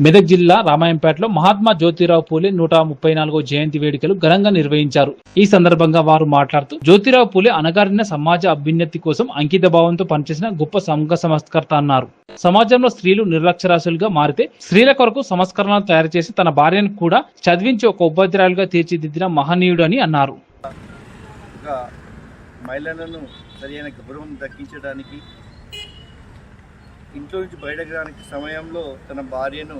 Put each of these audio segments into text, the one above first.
మెదక్ జిల్లా రామాయంపేటలో మహాత్మా జ్యోతిరావు పూలే 134వ జయంతి వేడుకలు ఘనంగా నిర్వహించారు. ఈ సందర్భంగా వారు మాట్లాడుతూ జ్యోతిరావు పూలే అణగారిన సమాజ అభ్యున్నతి కోసం అంకిత భావంతో పనిచేసిన గొప్ప సంఘ సంస్కర్త అన్నారు. సమాజంలో స్త్రీలు నిర్లక్ష్యరాశులుగా మారితే స్త్రీల కొరకు సంస్కరణలు తయారు చేసి తన భార్యను కూడా చదివించి ఒక ఉపాధ్యాయులుగా తీర్చిదిద్దిన మహనీయుడు అని అన్నారు. మహిళలను సరైన గౌరవం దక్కించడానికి ఇంట్లో నుంచి బయటకు రానికి సమయంలో తన భార్యను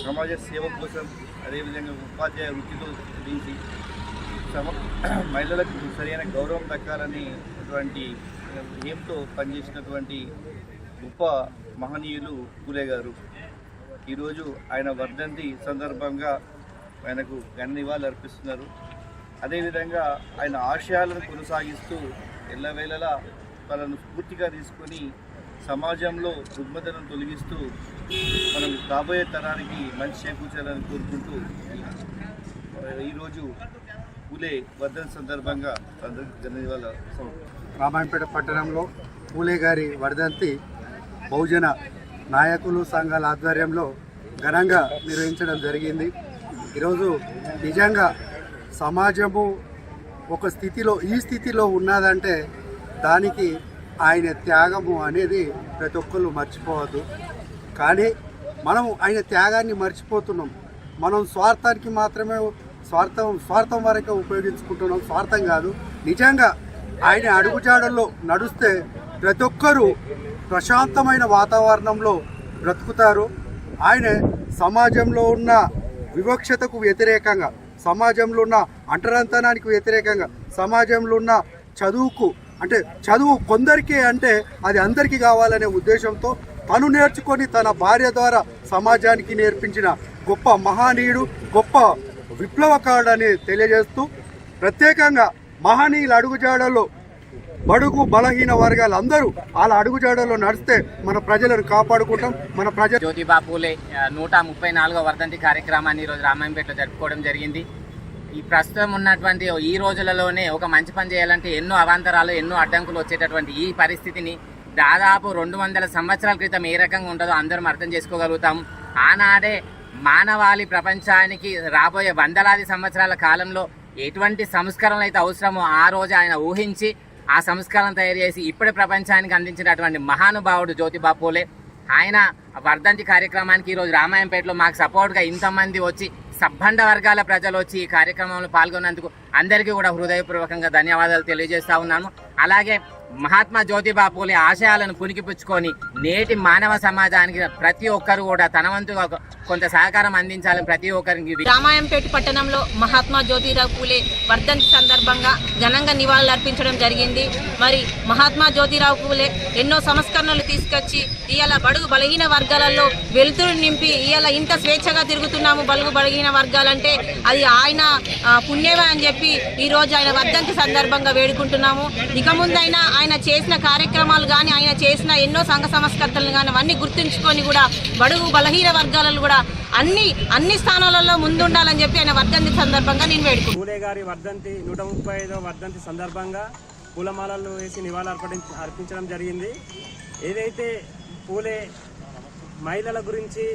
సమాజ సేవ కోసం అదేవిధంగా ఉపాధ్యాయ వృత్తితో దించి మహిళలకు సరైన గౌరవం దక్కాలని ధ్యేయంతో పనిచేసినటువంటి గొప్ప మహనీయులు పూలే గారు. ఈరోజు ఆయన వర్ధంతి సందర్భంగా ఆయనకు ఘన నివాళులు అర్పిస్తున్నారు. అదేవిధంగా ఆయన ఆశయాలను కొనసాగిస్తూ ఎల్లవేళలా వాళ్ళను స్ఫూర్తిగా తీసుకొని సమాజంలో రుగ్మతలను తొలగిస్తూ మనం రాబోయే తరానికి మంచి చేకూర్చాలని కోరుకుంటూ ఈరోజు పూలే వర్ధంతి సందర్భంగా ధన్యవాదాలు. రామాయంపేట పట్టణంలో పూలే గారి వర్ధంతి బహుజన నాయకులు సంఘాల ఆధ్వర్యంలో ఘనంగా నిర్వహించడం జరిగింది. ఈరోజు నిజంగా సమాజము ఒక స్థితిలో ఈ స్థితిలో ఉన్నదంటే దానికి ఆయన త్యాగము అనేది ప్రతి ఒక్కళ్ళు మర్చిపోవద్దు. కానీ మనం ఆయన త్యాగాన్ని మర్చిపోతున్నాం. మనం స్వార్థానికి మాత్రమే స్వార్థం వరకే ఉపయోగించుకుంటున్నాం. స్వార్థం కాదు, నిజంగా ఆయన అడుగుజాడల్లో నడుస్తే ప్రతి ఒక్కరూ ప్రశాంతమైన వాతావరణంలో బ్రతుకుతారు. ఆయన సమాజంలో ఉన్న వివక్షతకు వ్యతిరేకంగా, సమాజంలో ఉన్న అంటరాంతనానికి వ్యతిరేకంగా, సమాజంలో ఉన్న చదువు కొందరికే అంటే అది అందరికీ కావాలనే ఉద్దేశంతో తను నేర్చుకొని తన భార్య ద్వారా సమాజానికి నేర్పించిన గొప్ప మహనీయుడు, గొప్ప విప్లవకారుడని తెలియజేస్తూ ప్రత్యేకంగా మహనీయుల అడుగుజాడల్లో బడుగు బలహీన వర్గాలు అందరూ వాళ్ళ అడుగుజాడల్లో నడిస్తే మన ప్రజలను కాపాడుకుంటాం. మన జ్యోతిబా పూలే 134వ వర్ధంతి కార్యక్రమాన్ని ఈరోజు రామాయంపేటలో జరుపుకోవడం జరిగింది. ఈ ప్రస్తుతం ఉన్నటువంటి ఈ రోజులలోనే ఒక మంచి పని చేయాలంటే ఎన్నో అవాంతరాలు, ఎన్నో అడ్డంకులు వచ్చేటటువంటి ఈ పరిస్థితిని దాదాపు 200 సంవత్సరాల క్రితం ఏ రకంగా ఉంటుందో అందరం అర్థం చేసుకోగలుగుతాము. ఆనాడే మానవాళి ప్రపంచానికి రాబోయే వందలాది సంవత్సరాల కాలంలో ఎటువంటి సంస్కరణలు అయితే అవసరమో ఆ రోజు ఆయన ఊహించి ఆ సంస్కరణ తయారు చేసి ఇప్పుడే ప్రపంచానికి అందించినటువంటి మహానుభావుడు జ్యోతిబా పూలే. ఆయన వర్ధంతి కార్యక్రమానికి ఈరోజు రామాయంపేటలో మాకు సపోర్ట్గా ఇంతమంది వచ్చి సబ్బండ వర్గాల ప్రజలు వచ్చి ఈ కార్యక్రమంలో పాల్గొన్నందుకు అందరికీ కూడా హృదయపూర్వకంగా ధన్యవాదాలు తెలియజేస్తా ఉన్నాను. అలాగే మహాత్మా జ్యోతిబా పూలే ఆశయాలను పుణికిపుచ్చుకొని నేటి మానవ సమాజానికి ప్రతి ఒక్కరు కూడా తన వంతుగా కొంత సహకారం అందించాలని ప్రతి ఒక్కరికి. రామాయంపేట పట్టణంలో మహాత్మా జ్యోతిరావు పూలే వర్ధంతి సందర్భంగా ఘనంగా నివాళులు అర్పించడం జరిగింది. మరి మహాత్మా జ్యోతిరావు పూలే ఎన్నో సంస్కరణలు తీసుకొచ్చి ఇవాళ బడుగు బలహీన వర్గాలలో వెలుతురు నింపి ఇవాళ ఇంత స్వేచ్ఛగా తిరుగుతున్నాము. బడుగు బలహీన వర్గాలంటే అది ఆయన పుణ్యమే అని చెప్పి ఈరోజు ఆయన వర్ధంతి సందర్భంగా వేడుకుంటున్నాము. ఇక ముందైనా ఆయన చేసిన కార్యక్రమాలు కానీ, ఆయన చేసిన ఎన్నో సంఘ సంస్కర్తలు కానీ అవన్నీ గుర్తుంచుకొని కూడా బడుగు బలహీన వర్గాలను కూడా అన్ని స్థానాలలో ముందుండాలని చెప్పి ఆయన వర్ధంతి సందర్భంగా నేను వేడుకుంటున్నాను. పూలే గారి వర్ధంతి 135వ వర్ధంతి సందర్భంగా పూలమాలలు వేసి నివాళులు అర్పించడం జరిగింది. ఏదైతే పూలే మహిళల గురించి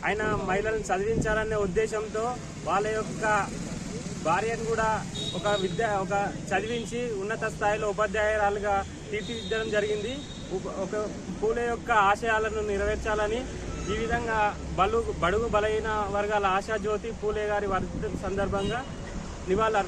ఆయన మహిళలను చదివించాలనే ఉద్దేశంతో వాళ్ళ యొక్క భార్యను కూడా ఒక చదివించి ఉన్నత స్థాయిలో ఉపాధ్యాయురాలుగా తీర్చిదిద్దడం జరిగింది. ఒక పూలే యొక్క ఆశయాలను నెరవేర్చాలని ఈ విధంగా బడుగు బలహీన వర్గాల ఆశాజ్యోతి పూలే గారి వర్ధంతి సందర్భంగా నివాళులు